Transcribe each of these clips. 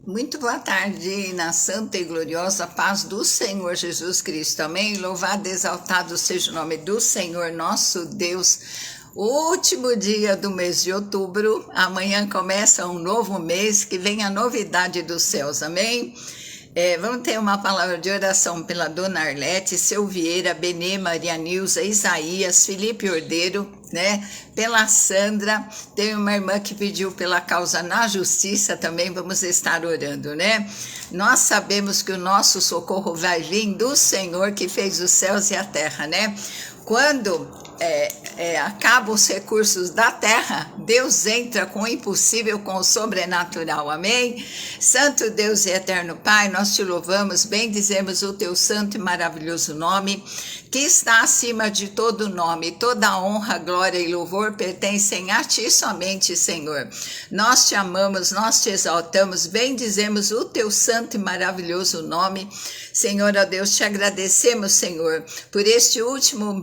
Muito boa tarde, na santa e gloriosa paz do Senhor Jesus Cristo. Amém? Louvado e exaltado seja o nome do Senhor nosso Deus. O último dia do mês de outubro, amanhã começa um novo mês, que vem a novidade dos céus. Amém? Vamos ter uma palavra de oração pela Dona Arlete, Seu Vieira, Benê, Maria Nilza, Isaías, Felipe Ordeiro, né? Pela Sandra, tem uma irmã que pediu pela causa na justiça, também vamos estar orando, né? Nós sabemos que o nosso socorro vai vir do Senhor que fez os céus e a terra, né? Quando acabam os recursos da terra, Deus entra com o impossível, com o sobrenatural, amém? Santo Deus e eterno Pai, nós te louvamos, bendizemos o teu santo e maravilhoso nome, que está acima de todo nome, toda honra, glória e louvor pertencem a ti somente, Senhor. Nós te amamos, nós te exaltamos, bendizemos o teu santo e maravilhoso nome, Senhor, ó Deus, te agradecemos, Senhor, por este último,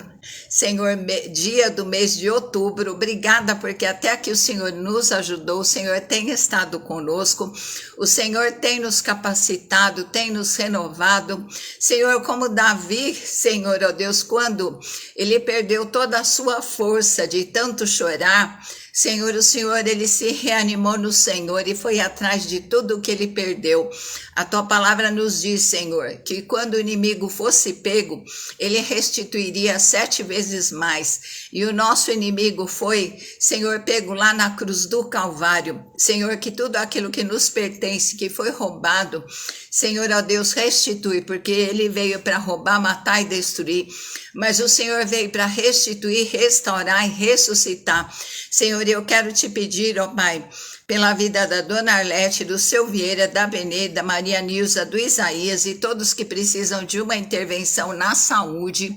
Senhor, dia do mês de outubro. Obrigada porque até aqui o Senhor nos ajudou, o Senhor tem estado conosco, o Senhor tem nos capacitado, tem nos renovado, Senhor, como Davi, Senhor, ó Deus, quando ele perdeu toda a sua força de tanto chorar, Senhor, o Senhor, ele se reanimou no Senhor e foi atrás de tudo que ele perdeu. A tua palavra nos diz, Senhor, que quando o inimigo fosse pego, ele restituiria 7 vezes mais. E o nosso inimigo foi, Senhor, pego lá na cruz do Calvário. Senhor, que tudo aquilo que nos pertence, que foi roubado, Senhor, ó Deus, restitui, porque ele veio para roubar, matar e destruir. Mas o Senhor veio para restituir, restaurar e ressuscitar. Senhor, eu quero te pedir, ó Pai, pela vida da Dona Arlete, do Seu Vieira, da Benê, da Maria Nilza, do Isaías e todos que precisam de uma intervenção na saúde,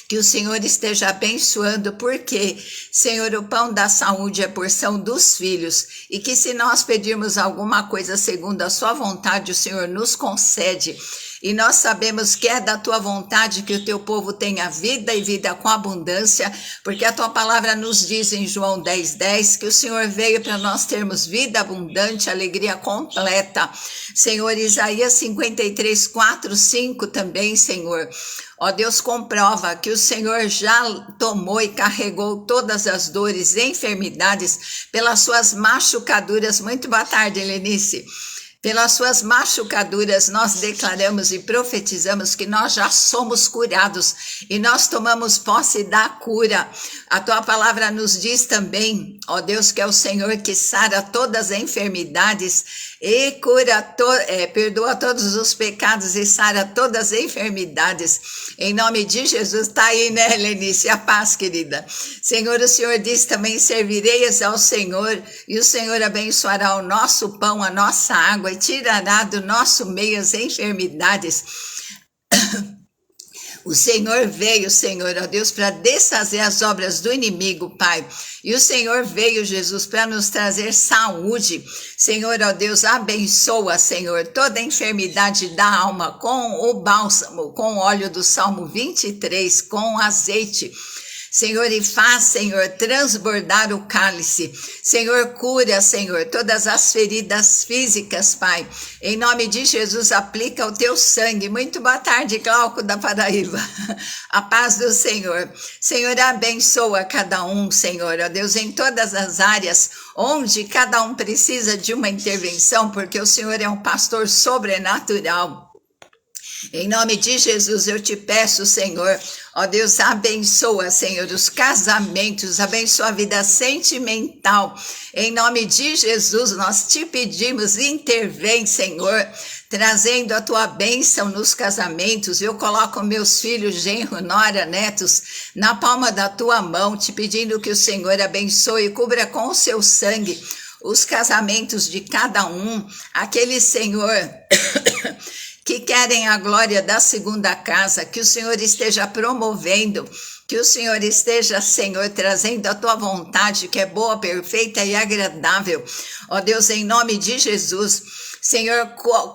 que o Senhor esteja abençoando, porque, Senhor, o pão da saúde é porção dos filhos, e que se nós pedirmos alguma coisa segundo a sua vontade, o Senhor nos concede. E nós sabemos que é da tua vontade que o teu povo tenha vida e vida com abundância, porque a tua palavra nos diz em João 10:10 que o Senhor veio para nós termos vida abundante, alegria completa. Senhor, Isaías 53:4, 5 também, Senhor. Ó Deus, comprova que o Senhor já tomou e carregou todas as dores e enfermidades pelas suas machucaduras. Muito boa tarde, Helenice. Pelas suas machucaduras, nós declaramos e profetizamos que nós já somos curados e nós tomamos posse da cura. A tua palavra nos diz também, ó Deus, que é o Senhor que sara todas as enfermidades e perdoa todos os pecados e sara todas as enfermidades. Em nome de Jesus, tá aí, né, Lenice? A paz, querida. Senhor, o Senhor diz também, servireis ao Senhor e o Senhor abençoará o nosso pão, a nossa água, e tirará do nosso meio as enfermidades. O Senhor veio, Senhor, ó Deus, para desfazer as obras do inimigo, Pai. E o Senhor veio, Jesus, para nos trazer saúde. Senhor, ó Deus, abençoa, Senhor, toda a enfermidade da alma com o bálsamo, com o óleo do Salmo 23, com azeite. Senhor, e faz, Senhor, transbordar o cálice. Senhor, cura, Senhor, todas as feridas físicas, Pai. Em nome de Jesus, aplica o teu sangue. Muito boa tarde, Glauco da Paraíba. A paz do Senhor. Senhor, abençoa cada um, Senhor, ó Deus, em todas as áreas onde cada um precisa de uma intervenção, porque o Senhor é um pastor sobrenatural. Em nome de Jesus, eu te peço, Senhor, ó Deus, abençoa, Senhor, os casamentos, abençoa a vida sentimental. Em nome de Jesus, nós te pedimos, intervém, Senhor, trazendo a tua bênção nos casamentos. Eu coloco meus filhos, genro, nora, netos, na palma da tua mão, te pedindo que o Senhor abençoe e cubra com o seu sangue os casamentos de cada um, aquele, Senhor, que querem a glória da segunda casa, que o Senhor esteja promovendo, Que o Senhor esteja, Senhor, trazendo a tua vontade, que é boa, perfeita e agradável. Ó Deus, em nome de Jesus, Senhor,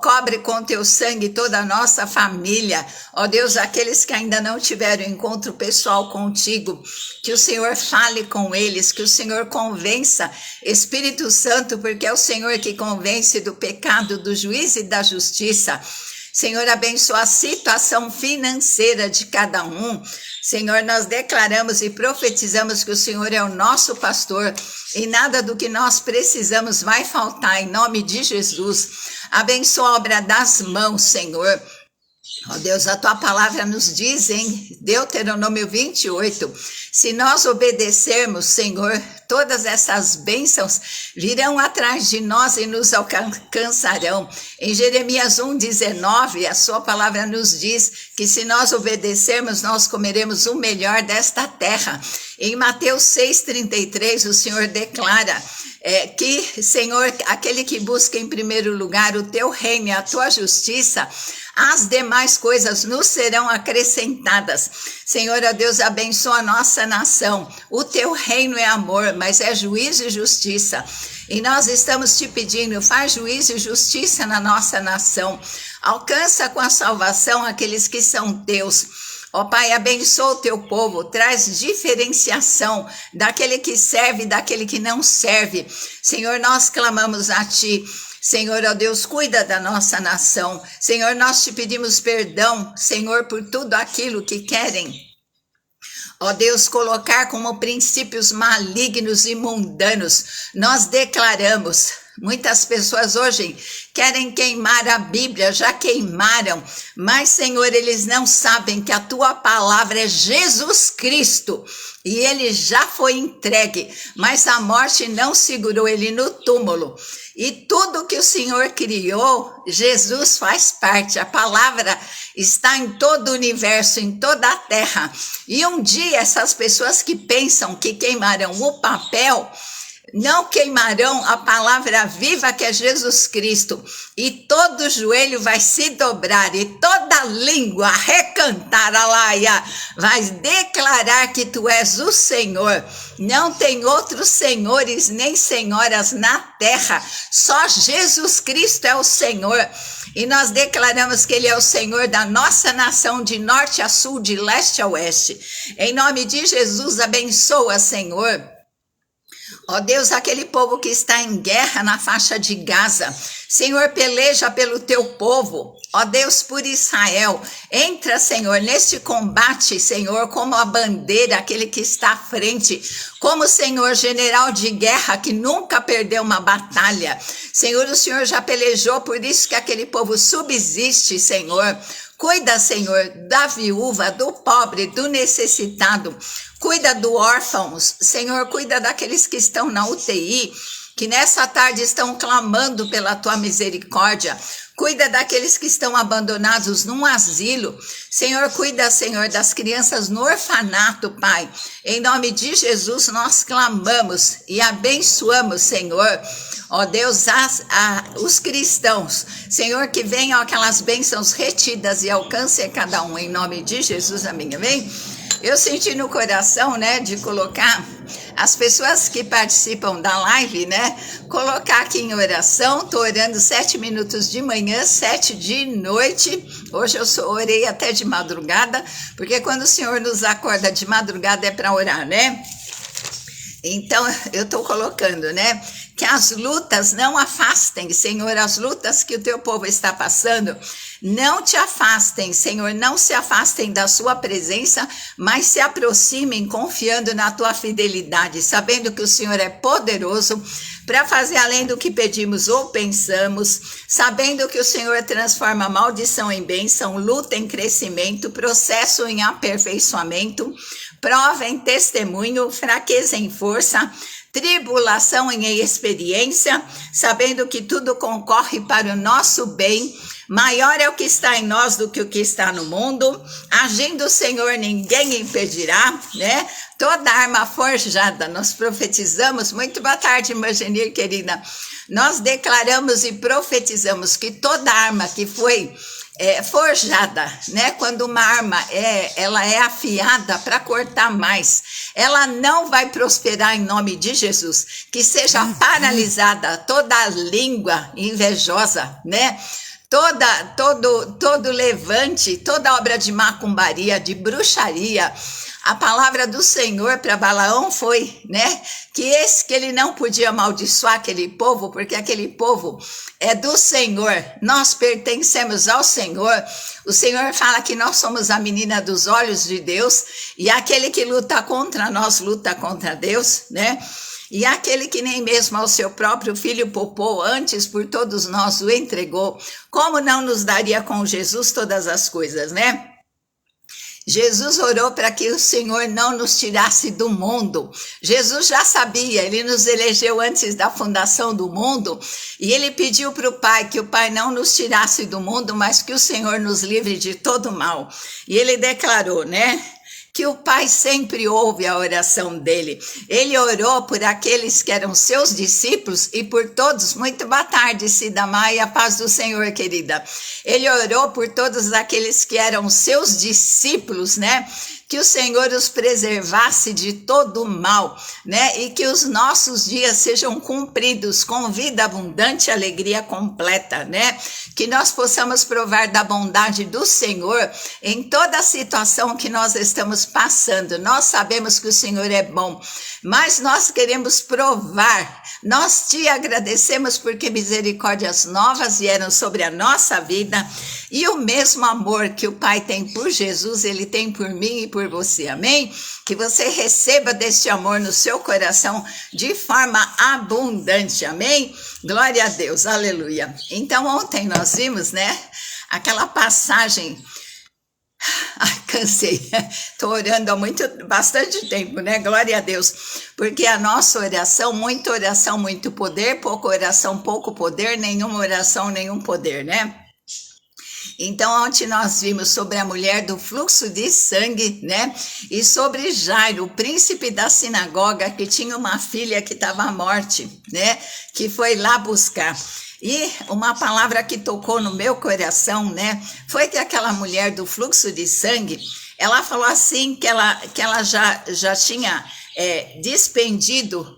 cobre com teu sangue toda a nossa família. Ó Deus, aqueles que ainda não tiveram encontro pessoal contigo, que o Senhor fale com eles, que o Senhor convença, Espírito Santo, porque é o Senhor que convence do pecado, do juízo e da justiça. Senhor, abençoa a situação financeira de cada um. Senhor, nós declaramos e profetizamos que o Senhor é o nosso pastor e nada do que nós precisamos vai faltar, em nome de Jesus. Abençoa a obra das mãos, Senhor. Ó Deus, a tua palavra nos diz em Deuteronômio 28, se nós obedecermos, Senhor, todas essas bênçãos virão atrás de nós e nos alcançarão. Em Jeremias 1,19, a sua palavra nos diz que se nós obedecermos, nós comeremos o melhor desta terra. Em Mateus 6,33, o Senhor declara que, Senhor, aquele que busca em primeiro lugar o teu reino e a tua justiça, as demais coisas nos serão acrescentadas. Senhor, ó Deus, abençoa a nossa nação. O teu reino é amor, mas é juízo e justiça. E nós estamos te pedindo, faz juízo e justiça na nossa nação. Alcança com a salvação aqueles que são teus. Ó Pai, abençoa o teu povo, traz diferenciação daquele que serve e daquele que não serve. Senhor, nós clamamos a ti. Senhor, ó Deus, cuida da nossa nação. Senhor, nós te pedimos perdão, Senhor, por tudo aquilo que querem, ó Deus, colocar como princípios malignos e mundanos. Nós declaramos, muitas pessoas hoje querem queimar a Bíblia, já queimaram, mas, Senhor, eles não sabem que a tua palavra é Jesus Cristo e ele já foi entregue, mas a morte não segurou ele no túmulo. E tudo que o Senhor criou, Jesus faz parte. A palavra está em todo o universo, em toda a terra. E um dia essas pessoas que pensam que queimarão o papel, não queimarão a palavra viva que é Jesus Cristo. E todo joelho vai se dobrar e toda língua recantar, alaia, vai declarar que tu és o Senhor. Não tem outros senhores nem senhoras na terra, só Jesus Cristo é o Senhor. E nós declaramos que ele é o Senhor da nossa nação, de norte a sul, de leste a oeste. Em nome de Jesus, abençoa, Senhor. Ó Deus, aquele povo que está em guerra na faixa de Gaza, Senhor, peleja pelo teu povo. Ó Deus, por Israel, entra, Senhor, neste combate, Senhor, como a bandeira, aquele que está à frente, como, Senhor, general de guerra que nunca perdeu uma batalha. Senhor, o Senhor já pelejou, por isso que aquele povo subsiste, Senhor. Cuida, Senhor, da viúva, do pobre, do necessitado. Cuida do órfão, Senhor, cuida daqueles que estão na UTI, que nessa tarde estão clamando pela tua misericórdia. Cuida daqueles que estão abandonados num asilo. Senhor, cuida, Senhor, das crianças no orfanato, Pai. Em nome de Jesus, nós clamamos e abençoamos, Senhor. Ó Deus, os cristãos, Senhor, que venham aquelas bênçãos retidas e alcancem cada um. Em nome de Jesus, amém, amém. Eu senti no coração, né, de colocar as pessoas que participam da live, né, colocar aqui em oração. Tô orando 7 minutos de manhã, 7 de noite. Hoje eu orei até de madrugada, porque quando o Senhor nos acorda de madrugada é para orar, né? Então, eu tô colocando, né, que as lutas não afastem, Senhor, as lutas que o teu povo está passando, não te afastem, Senhor, não se afastem da sua presença, mas se aproximem confiando na tua fidelidade, sabendo que o Senhor é poderoso para fazer além do que pedimos ou pensamos, sabendo que o Senhor transforma maldição em bênção, luta em crescimento, processo em aperfeiçoamento, prova em testemunho, fraqueza em força, tribulação em experiência, sabendo que tudo concorre para o nosso bem. Maior é o que está em nós do que o que está no mundo. Agindo o Senhor, ninguém impedirá, né? Toda arma forjada, nós profetizamos. Muito boa tarde, irmã Genir, querida. Nós declaramos e profetizamos que toda arma que foi forjada, né? Quando uma arma ela é afiada para cortar mais, ela não vai prosperar em nome de Jesus. Que seja paralisada toda a língua invejosa, né? Todo levante, toda obra de macumbaria, de bruxaria. A palavra do Senhor para Balaão foi, né, que ele não podia amaldiçoar aquele povo, porque aquele povo é do Senhor, nós pertencemos ao Senhor. O Senhor fala que nós somos a menina dos olhos de Deus, e aquele que luta contra nós, luta contra Deus, né? E aquele que nem mesmo ao seu próprio filho poupou, antes por todos nós o entregou, como não nos daria com Jesus todas as coisas, né? Jesus orou para que o Senhor não nos tirasse do mundo. Jesus já sabia, ele nos elegeu antes da fundação do mundo, e ele pediu para o Pai que o Pai não nos tirasse do mundo, mas que o Senhor nos livre de todo mal. E ele declarou, né, que o Pai sempre ouve a oração dele. Ele orou por aqueles que eram seus discípulos e por todos. Muito boa tarde, Cida Maia, a paz do Senhor, querida. Ele orou por todos aqueles que eram seus discípulos, né? Que o Senhor os preservasse de todo o mal, né? E que os nossos dias sejam cumpridos com vida abundante e alegria completa, né? Que nós possamos provar da bondade do Senhor em toda a situação que nós estamos passando. Nós sabemos que o Senhor é bom, mas nós queremos provar. Nós te agradecemos porque misericórdias novas vieram sobre a nossa vida, e o mesmo amor que o Pai tem por Jesus, ele tem por mim e por você, amém? Que você receba deste amor no seu coração de forma abundante, amém? Glória a Deus, aleluia. Então ontem nós vimos, né, aquela passagem. Ai, cansei, estou orando há bastante tempo, né? Glória a Deus, porque a nossa oração, muito poder, pouca oração, pouco poder, nenhuma oração, nenhum poder, né? Então, ontem nós vimos sobre a mulher do fluxo de sangue, né? E sobre Jairo, o príncipe da sinagoga, que tinha uma filha que estava à morte, né? Que foi lá buscar. E uma palavra que tocou no meu coração, né? Foi que aquela mulher do fluxo de sangue, ela falou assim, que ela já tinha despendido,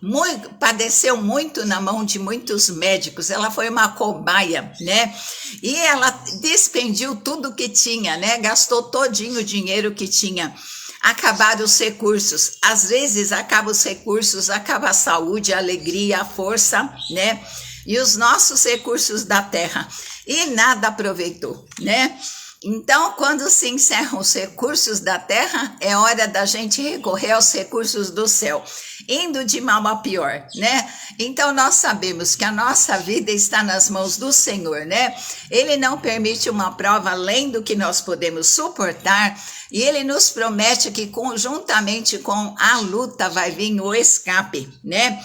padeceu muito na mão de muitos médicos. Ela foi uma cobaia, né? E ela despendiu tudo que tinha, né? Gastou todinho o dinheiro que tinha. Acabaram os recursos. Às vezes acabam os recursos, acaba a saúde, a alegria, a força, né? E os nossos recursos da terra. E nada aproveitou, né? Então, quando se encerram os recursos da terra, é hora da gente recorrer aos recursos do céu, indo de mal a pior, né? Então, nós sabemos que a nossa vida está nas mãos do Senhor, né? Ele não permite uma prova além do que nós podemos suportar, e ele nos promete que conjuntamente com a luta vai vir o escape, né?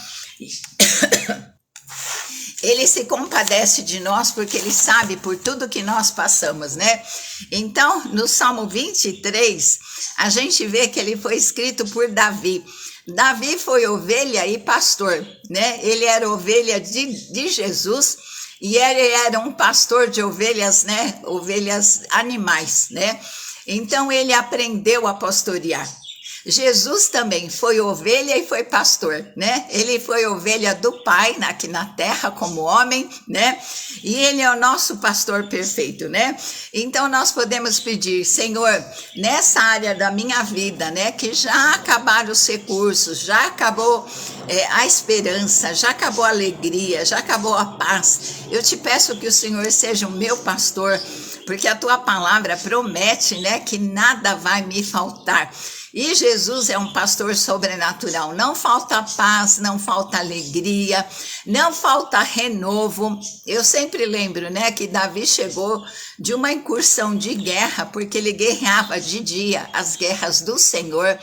Ele se compadece de nós porque ele sabe por tudo que nós passamos, né? Então, no Salmo 23, a gente vê que ele foi escrito por Davi. Davi foi ovelha e pastor, né? Ele era ovelha de Jesus e ele era um pastor de ovelhas, né? Ovelhas animais, né? Então, ele aprendeu a pastorear. Jesus também foi ovelha e foi pastor, né? Ele foi ovelha do Pai aqui na terra como homem, né? E ele é o nosso pastor perfeito, né? Então nós podemos pedir, Senhor, nessa área da minha vida, né? Que já acabaram os recursos, já acabou a esperança, já acabou a alegria, já acabou a paz. Eu te peço que o Senhor seja o meu pastor, porque a tua palavra promete, né? Que nada vai me faltar. E Jesus é um pastor sobrenatural. Não falta paz, não falta alegria, não falta renovo. Eu sempre lembro, né, que Davi chegou de uma incursão de guerra, porque ele guerreava de dia as guerras do Senhor,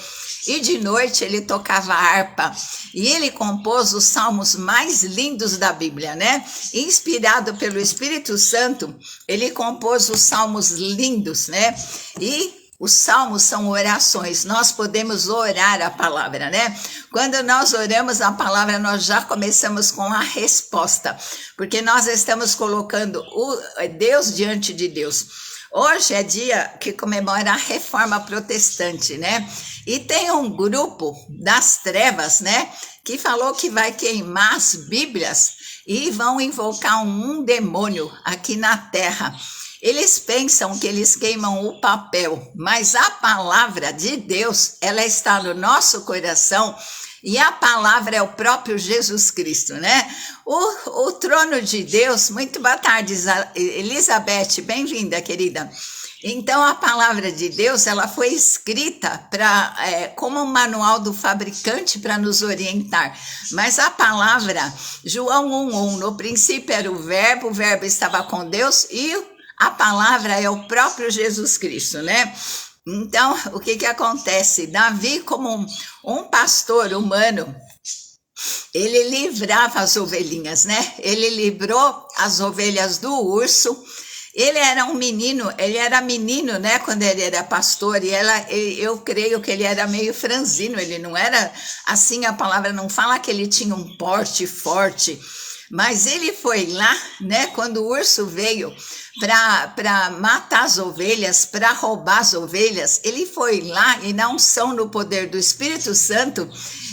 e de noite ele tocava harpa. E ele compôs os salmos mais lindos da Bíblia, né? Inspirado pelo Espírito Santo, ele compôs os salmos lindos, né? E os salmos são orações, nós podemos orar a palavra, né? Quando nós oramos a palavra, nós já começamos com a resposta, porque nós estamos colocando o Deus diante de Deus. Hoje é dia que comemora a Reforma Protestante, né? E tem um grupo das trevas, né? Que falou que vai queimar as Bíblias e vão invocar um demônio aqui na Terra. Eles pensam que eles queimam o papel, mas a palavra de Deus, ela está no nosso coração. E a palavra é o próprio Jesus Cristo, né? O trono de Deus, muito boa tarde, Elizabeth, bem-vinda, querida. Então, a palavra de Deus, ela foi escrita como um manual do fabricante para nos orientar. Mas a palavra, João 1:1, no princípio era o verbo estava com Deus e a palavra é o próprio Jesus Cristo, né? Então, o que acontece? Davi, como um pastor humano, ele livrava as ovelhinhas, né? Ele livrou as ovelhas do urso. Ele era menino, né? Quando ele era pastor, eu creio que ele era meio franzino, ele não era assim, a palavra não fala que ele tinha um porte forte, mas ele foi lá, né? Quando o urso veio para matar as ovelhas, para roubar as ovelhas, ele foi lá e na unção no poder do Espírito Santo,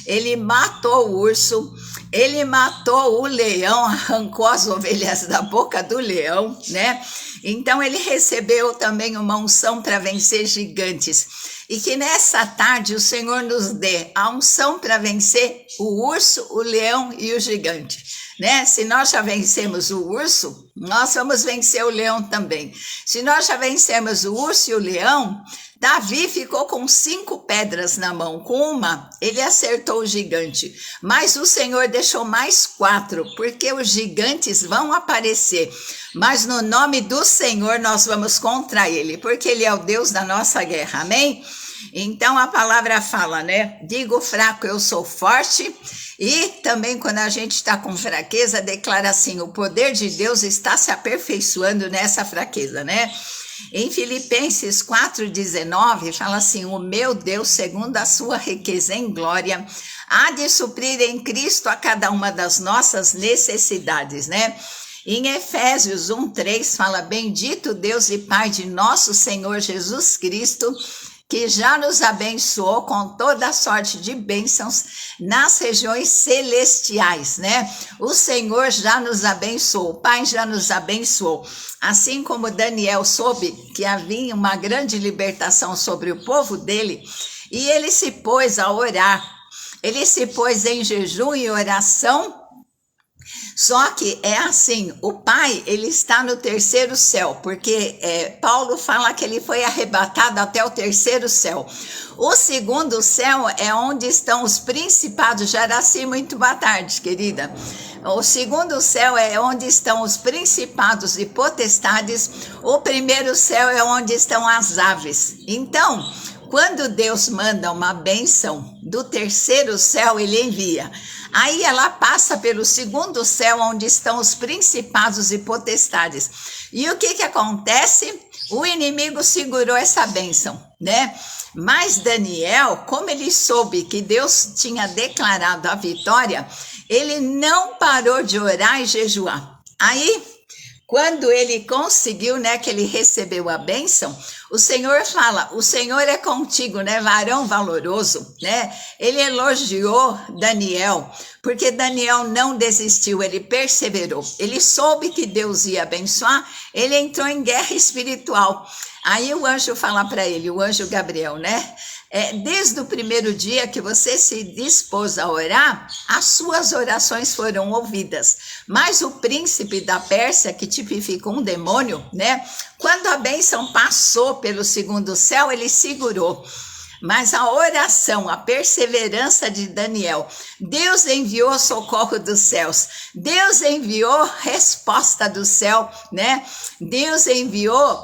ele matou o urso, ele matou o leão, arrancou as ovelhas da boca do leão, né? Então ele recebeu também uma unção para vencer gigantes. E que nessa tarde o Senhor nos dê a unção para vencer o urso, o leão e o gigante, né? Se nós já vencemos o urso, nós vamos vencer o leão também. Se nós já vencemos o urso e o leão, Davi ficou com 5 pedras na mão. Com uma, ele acertou o gigante. Mas o Senhor deixou mais 4, porque os gigantes vão aparecer. Mas no nome do Senhor nós vamos contra ele, porque ele é o Deus da nossa guerra. Amém? Então a palavra fala, né? Digo fraco, eu sou forte. E também quando a gente está com fraqueza, declara assim, o poder de Deus está se aperfeiçoando nessa fraqueza, né? Em Filipenses 4,19, fala assim, o meu Deus, segundo a sua riqueza em glória, há de suprir em Cristo a cada uma das nossas necessidades, né? Em Efésios 1:3 fala, bendito Deus e Pai de nosso Senhor Jesus Cristo, que já nos abençoou com toda a sorte de bênçãos nas regiões celestiais, né? O Senhor já nos abençoou, o Pai já nos abençoou. Assim como Daniel soube que havia uma grande libertação sobre o povo dele, e ele se pôs a orar, ele se pôs em jejum e oração. Só que é assim, o Pai, ele está no terceiro céu, porque Paulo fala que ele foi arrebatado até o terceiro céu. O segundo céu é onde estão os principados. Jaraci, muito boa tarde, querida. O segundo céu é onde estão os principados e potestades. O primeiro céu é onde estão as aves. Então, quando Deus manda uma bênção do terceiro céu, ele envia. Aí ela passa pelo segundo céu, onde estão os principados e potestades. E o que acontece? O inimigo segurou essa bênção, né? Mas Daniel, como ele soube que Deus tinha declarado a vitória, ele não parou de orar e jejuar. Aí, quando ele conseguiu, né, que ele recebeu a bênção, o Senhor fala, o Senhor é contigo, né, varão valoroso, né? Ele elogiou Daniel, porque Daniel não desistiu, ele perseverou. Ele soube que Deus ia abençoar, ele entrou em guerra espiritual. Aí o anjo fala para ele, o anjo Gabriel, né? Desde o primeiro dia que você se dispôs a orar, as suas orações foram ouvidas. Mas o príncipe da Pérsia, que tipifica um demônio, né? Quando a bênção passou pelo segundo céu, ele segurou. Mas a oração, a perseverança de Daniel, Deus enviou socorro dos céus, Deus enviou resposta do céu, né? Deus enviou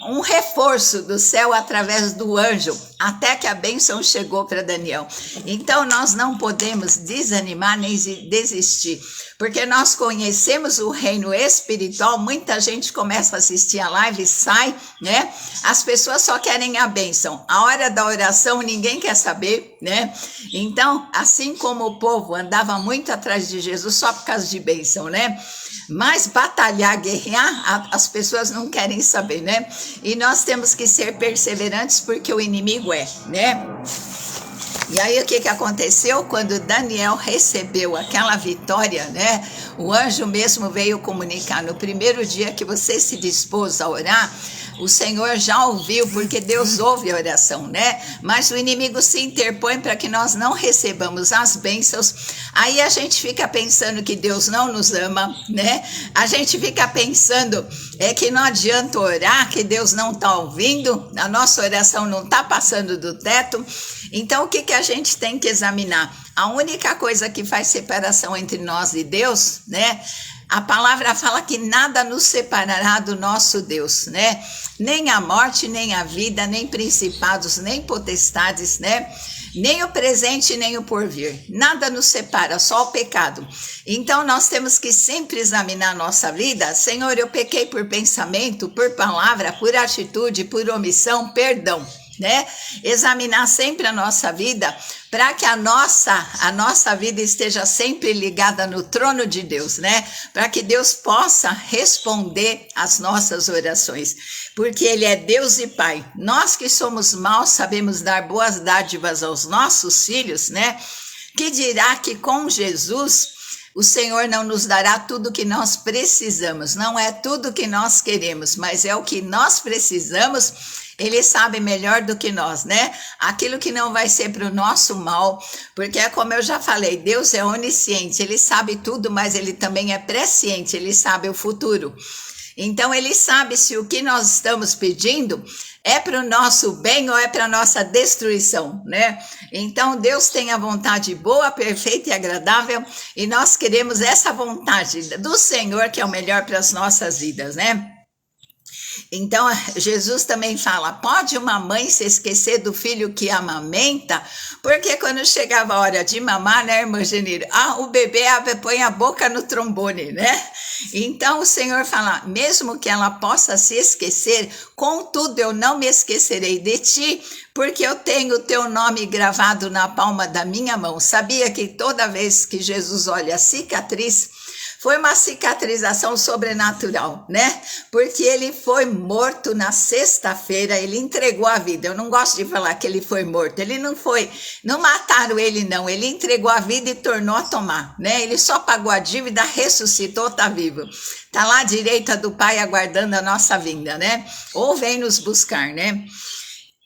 um reforço do céu através do anjo, até que a bênção chegou para Daniel. Então nós não podemos desanimar nem desistir, porque nós conhecemos o reino espiritual. Muita gente começa a assistir a live e sai, né? As pessoas só querem a bênção. A hora da oração ninguém quer saber, né? Então, assim como o povo andava muito atrás de Jesus só por causa de bênção, né? Mas batalhar, guerrear, as pessoas não querem saber, né? E nós temos que ser perseverantes porque o inimigo é, né? E aí o que aconteceu? Quando Daniel recebeu aquela vitória, né? O anjo mesmo veio comunicar, no primeiro dia que você se dispôs a orar, o Senhor já ouviu, porque Deus ouve a oração, né? Mas o inimigo se interpõe para que nós não recebamos as bênçãos. Aí a gente fica pensando que Deus não nos ama, né? A gente fica pensando que não adianta orar, que Deus não está ouvindo, a nossa oração não está passando do teto. Então, o que a gente tem que examinar? A única coisa que faz separação entre nós e Deus, né? A palavra fala que nada nos separará do nosso Deus, né? Nem a morte, nem a vida, nem principados, nem potestades, né? Nem o presente, nem o porvir. Nada nos separa, só o pecado. Então, nós temos que sempre examinar a nossa vida. Senhor, eu pequei por pensamento, por palavra, por atitude, por omissão, perdão. Né? Examinar sempre a nossa vida para que a nossa vida esteja sempre ligada no trono de Deus, né? Para que Deus possa responder às nossas orações, porque Ele é Deus e Pai. Nós que somos maus sabemos dar boas dádivas aos nossos filhos, né? Que dirá que com Jesus o Senhor não nos dará tudo o que nós precisamos, não é tudo o que nós queremos, mas é o que nós precisamos. Ele sabe melhor do que nós, né? Aquilo que não vai ser para o nosso mal, porque é como eu já falei, Deus é onisciente, Ele sabe tudo, mas Ele também é presciente, Ele sabe o futuro. Então, Ele sabe se o que nós estamos pedindo é para o nosso bem ou é para a nossa destruição, né? Então, Deus tem a vontade boa, perfeita e agradável, e nós queremos essa vontade do Senhor, que é o melhor para as nossas vidas, né? Então, Jesus também fala, pode uma mãe se esquecer do filho que amamenta? Porque quando chegava a hora de mamar, né, irmã Genira? O bebê põe a boca no trombone, né? Então, o Senhor fala, mesmo que ela possa se esquecer, contudo, eu não me esquecerei de ti, porque eu tenho o teu nome gravado na palma da minha mão. Sabia que toda vez que Jesus olha a cicatriz, foi uma cicatrização sobrenatural, né? Porque ele foi morto na sexta-feira, ele entregou a vida. Eu não gosto de falar que ele foi morto. Ele não mataram ele não, ele entregou a vida e tornou a tomar, né? Ele só pagou a dívida, ressuscitou, tá vivo. Tá lá à direita do Pai aguardando a nossa vinda, né? Ou vem nos buscar, né?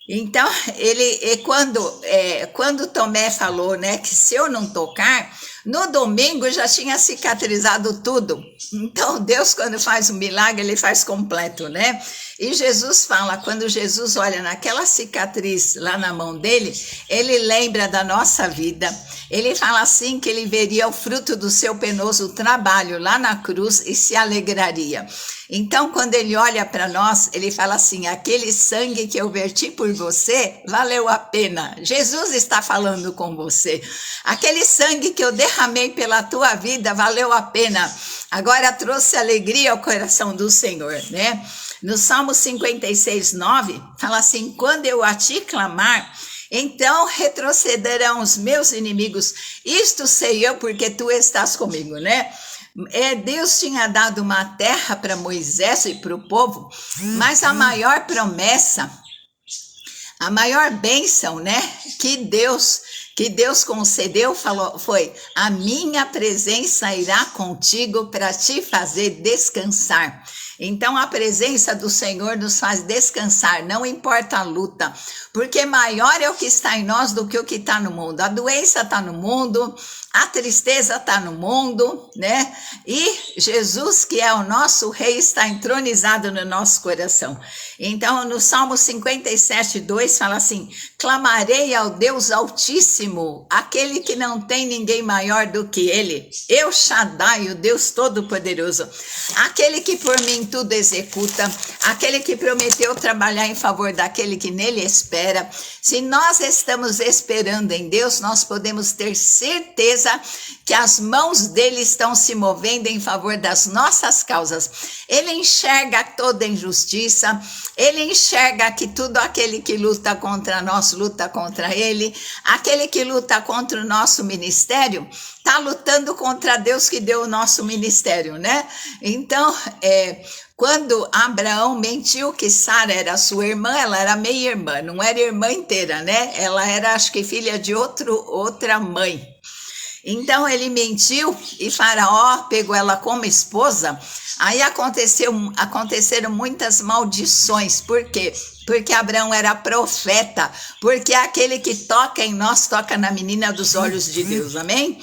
Então, quando Tomé falou, né, que se eu não tocar, no domingo já tinha cicatrizado tudo. Então, Deus, quando faz um milagre, Ele faz completo, né? E Jesus fala, quando Jesus olha naquela cicatriz lá na mão dele, Ele lembra da nossa vida. Ele fala assim que Ele veria o fruto do seu penoso trabalho lá na cruz e se alegraria. Então, quando Ele olha para nós, Ele fala assim, aquele sangue que eu verti por você, valeu a pena. Jesus está falando com você. Aquele sangue que eu derramei pela tua vida, valeu a pena. Agora trouxe alegria ao coração do Senhor, né? No Salmo 56, 9, fala assim, quando eu a ti clamar, então retrocederão os meus inimigos. Isto sei eu porque tu estás comigo, né? Deus tinha dado uma terra para Moisés e para o povo, mas a maior promessa, a maior bênção, né, que Deus concedeu foi, a minha presença irá contigo para te fazer descansar. Então a presença do Senhor nos faz descansar, não importa a luta, porque maior é o que está em nós do que o que está no mundo. A doença está no mundo, a tristeza está no mundo, né? E Jesus, que é o nosso rei, está entronizado no nosso coração. Então, no Salmo 57, 2, fala assim, clamarei ao Deus Altíssimo, aquele que não tem ninguém maior do que ele, El Shaddai, o Deus Todo-Poderoso, aquele que por mim tudo executa, aquele que prometeu trabalhar em favor daquele que nele espera. Se nós estamos esperando em Deus, nós podemos ter certeza certeza que as mãos dele estão se movendo em favor das nossas causas. Ele enxerga toda injustiça, ele enxerga que tudo aquele que luta contra nós, luta contra ele, aquele que luta contra o nosso ministério, está lutando contra Deus que deu o nosso ministério, né? Então, quando Abraão mentiu que Sara era sua irmã, ela era meia-irmã, não era irmã inteira, né? Ela era, acho que, filha de outra mãe. Então ele mentiu e Faraó pegou ela como esposa. Aí aconteceram muitas maldições. Por quê? Porque Abraão era profeta, porque aquele que toca em nós toca na menina dos olhos de Deus, amém?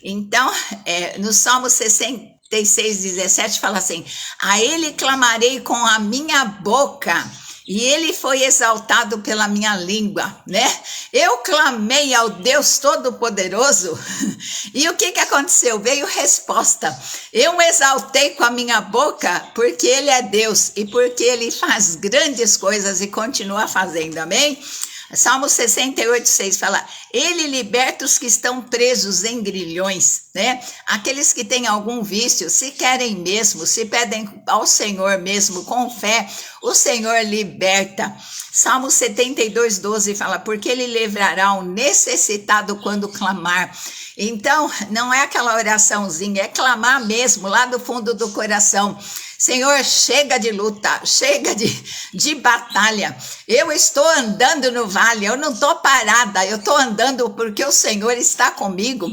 Então, no Salmo 66:17 fala assim: a ele clamarei com a minha boca, e ele foi exaltado pela minha língua, né? Eu clamei ao Deus Todo-Poderoso, e o que aconteceu? Veio resposta. Eu exaltei com a minha boca, porque ele é Deus, e porque ele faz grandes coisas e continua fazendo, amém? Salmo 68:6 fala: ele liberta os que estão presos em grilhões, né? Aqueles que têm algum vício, se querem mesmo, se pedem ao Senhor mesmo com fé, o Senhor liberta. Salmo 72:12 fala: porque ele livrará o necessitado quando clamar. Então, não é aquela oraçãozinha, é clamar mesmo, lá do fundo do coração. Senhor, chega de luta, chega de batalha. Eu estou andando no vale, eu não estou parada, eu estou andando porque o Senhor está comigo.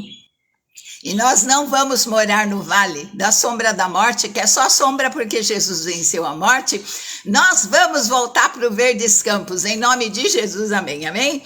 E nós não vamos morar no vale da sombra da morte, que é só sombra porque Jesus venceu a morte. Nós vamos voltar para o Verdes Campos, em nome de Jesus, amém, amém?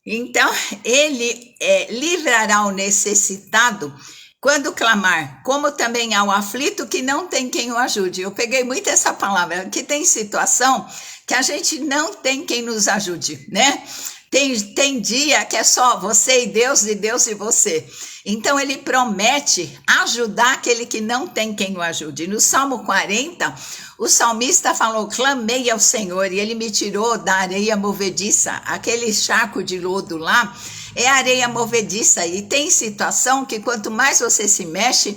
Então, ele livrará o necessitado quando clamar, como também ao aflito que não tem quem o ajude. Eu peguei muito essa palavra, que tem situação que a gente não tem quem nos ajude, né? Tem dia que é só você e Deus e você. Então ele promete ajudar aquele que não tem quem o ajude. No Salmo 40, o salmista falou: clamei ao Senhor e ele me tirou da areia movediça. Aquele charco de lodo lá é areia movediça, e tem situação que quanto mais você se mexe,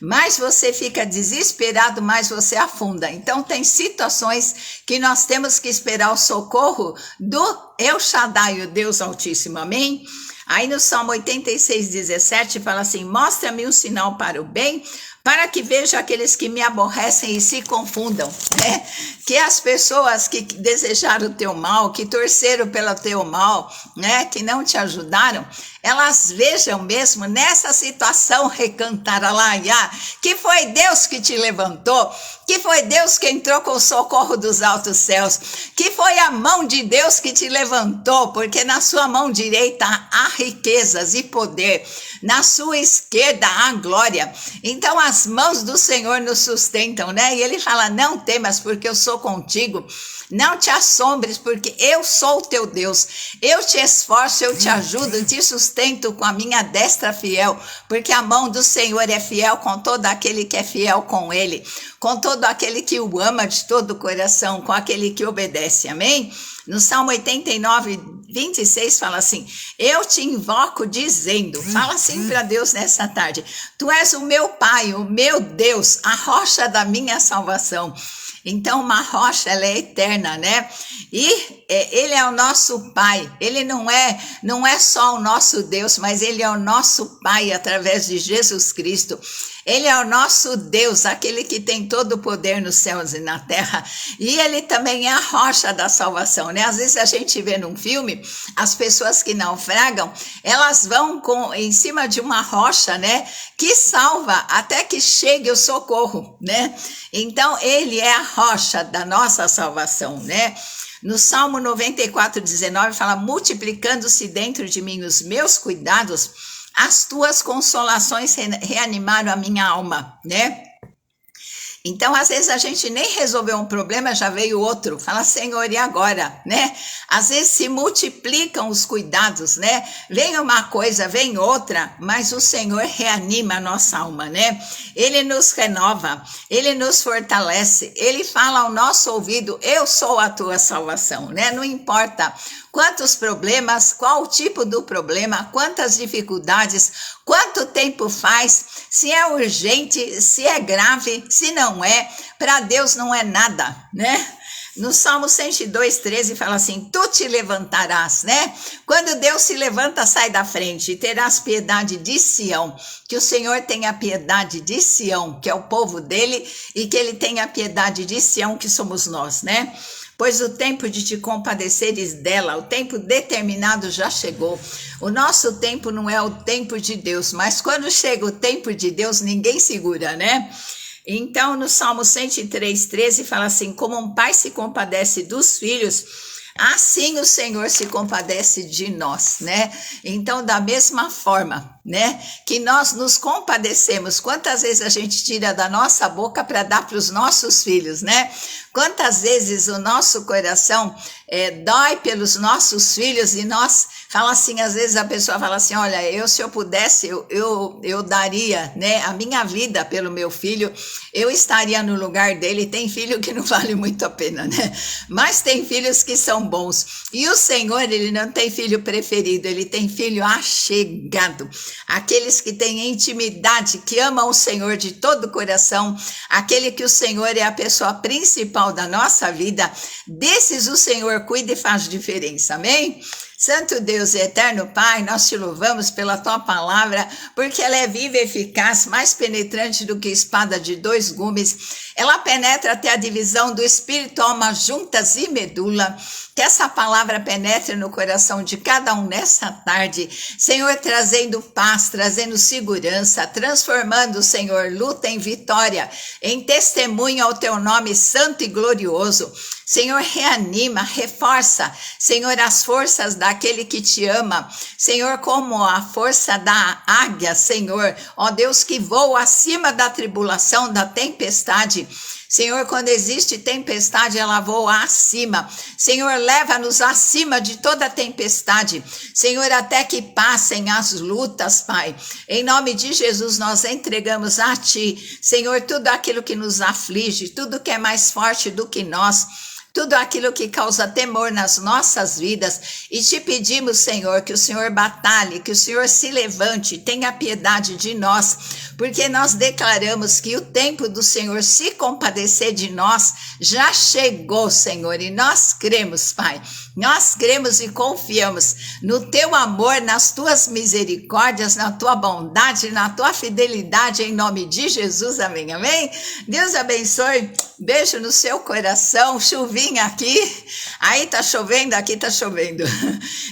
mais você fica desesperado, mais você afunda. Então tem situações que nós temos que esperar o socorro do El Shaddai, o Deus Altíssimo, amém? Aí no Salmo 86:17 fala assim: mostra-me um sinal para o bem, para que veja aqueles que me aborrecem e se confundam, né? Que as pessoas que desejaram o teu mal, que torceram pelo teu mal, né? Que não te ajudaram, elas vejam mesmo nessa situação recantaralaiá, que foi Deus que te levantou, que foi Deus que entrou com o socorro dos altos céus, que foi a mão de Deus que te levantou, porque na sua mão direita há riquezas e poder, na sua esquerda há glória. Então as mãos do Senhor nos sustentam, né? E ele fala: não temas, porque eu sou contigo. Não te assombres, porque eu sou o teu Deus. Eu te esforço, eu te ajudo, te sustento com a minha destra fiel, porque a mão do Senhor é fiel com todo aquele que é fiel com ele, com todo aquele que o ama de todo o coração, com aquele que obedece, amém? No Salmo 89:26 fala assim: eu te invoco dizendo, fala assim para Deus nessa tarde: tu és o meu Pai, o meu Deus, a rocha da minha salvação. Então uma rocha, ela é eterna, né? E ele é o nosso Pai. Ele não é só o nosso Deus, mas ele é o nosso Pai através de Jesus Cristo. Ele é o nosso Deus, aquele que tem todo o poder nos céus e na terra. E ele também é a rocha da salvação, né? Às vezes a gente vê num filme, as pessoas que naufragam, elas vão em cima de uma rocha, né? Que salva até que chegue o socorro, né? Então ele é a rocha da nossa salvação, né? No Salmo 94:19 fala: multiplicando-se dentro de mim os meus cuidados, as tuas consolações reanimaram a minha alma, né? Então, às vezes a gente nem resolveu um problema, já veio outro. Fala: Senhor, e agora, né? Às vezes se multiplicam os cuidados, né? Vem uma coisa, vem outra, mas o Senhor reanima a nossa alma, né? Ele nos renova, ele nos fortalece, ele fala ao nosso ouvido: eu sou a tua salvação, né? Não importa quantos problemas, qual o tipo do problema, quantas dificuldades, quanto tempo faz, se é urgente, se é grave, se não é, para Deus não é nada, né? No Salmo 102:13 fala assim, tu te levantarás, né? Quando Deus se levanta, sai da frente, e terás piedade de Sião, que o Senhor tenha piedade de Sião, que é o povo dele, e que ele tenha piedade de Sião, que somos nós, né? Pois o tempo de te compadeceres dela, o tempo determinado já chegou. O nosso tempo não é o tempo de Deus, mas quando chega o tempo de Deus, ninguém segura, né? Então, no Salmo 103:13 fala assim, como um pai se compadece dos filhos, assim o Senhor se compadece de nós, né? Então, da mesma forma, né, que nós nos compadecemos, quantas vezes a gente tira da nossa boca para dar para os nossos filhos, né? Quantas vezes o nosso coração dói pelos nossos filhos e nós fala assim, às vezes a pessoa fala assim, olha, se eu pudesse, eu daria, né, a minha vida pelo meu filho, eu estaria no lugar dele. Tem filho que não vale muito a pena, né? Mas tem filhos que são bons. E o Senhor, ele não tem filho preferido, ele tem filho achegado. Aqueles que têm intimidade, que amam o Senhor de todo o coração, aquele que o Senhor é a pessoa principal da nossa vida, desses o Senhor cuida e faz diferença, amém? Santo Deus e eterno Pai, nós te louvamos pela tua palavra, porque ela é viva e eficaz, mais penetrante do que espada de 2 gumes. Ela penetra até a divisão do espírito, alma, juntas e medula. Que essa palavra penetre no coração de cada um nessa tarde, Senhor, trazendo paz, trazendo segurança, transformando, Senhor, luta em vitória, em testemunho ao teu nome santo e glorioso. Senhor, reanima, reforça, Senhor, as forças daquele que te ama. Senhor, como a força da águia, Senhor, ó Deus, que voa acima da tribulação, da tempestade. Senhor, quando existe tempestade, ela voa acima. Senhor, leva-nos acima de toda tempestade. Senhor, até que passem as lutas, Pai. Em nome de Jesus, nós entregamos a Ti, Senhor, tudo aquilo que nos aflige, tudo que é mais forte do que nós. Tudo aquilo que causa temor nas nossas vidas, e te pedimos, Senhor, que o Senhor batalhe, que o Senhor se levante, tenha piedade de nós, porque nós declaramos que o tempo do Senhor se compadecer de nós já chegou, Senhor, e nós cremos, Pai. Nós cremos e confiamos no teu amor, nas tuas misericórdias, na tua bondade, na tua fidelidade, em nome de Jesus, amém, amém? Deus abençoe, beijo no seu coração, chuvinha aqui, aí tá chovendo, aqui tá chovendo,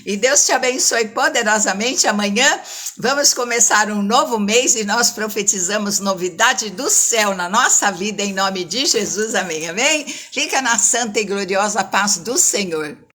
e Deus te abençoe poderosamente. Amanhã vamos começar um novo mês e nós profetizamos novidade do céu na nossa vida, em nome de Jesus, amém, amém? Fica na santa e gloriosa paz do Senhor.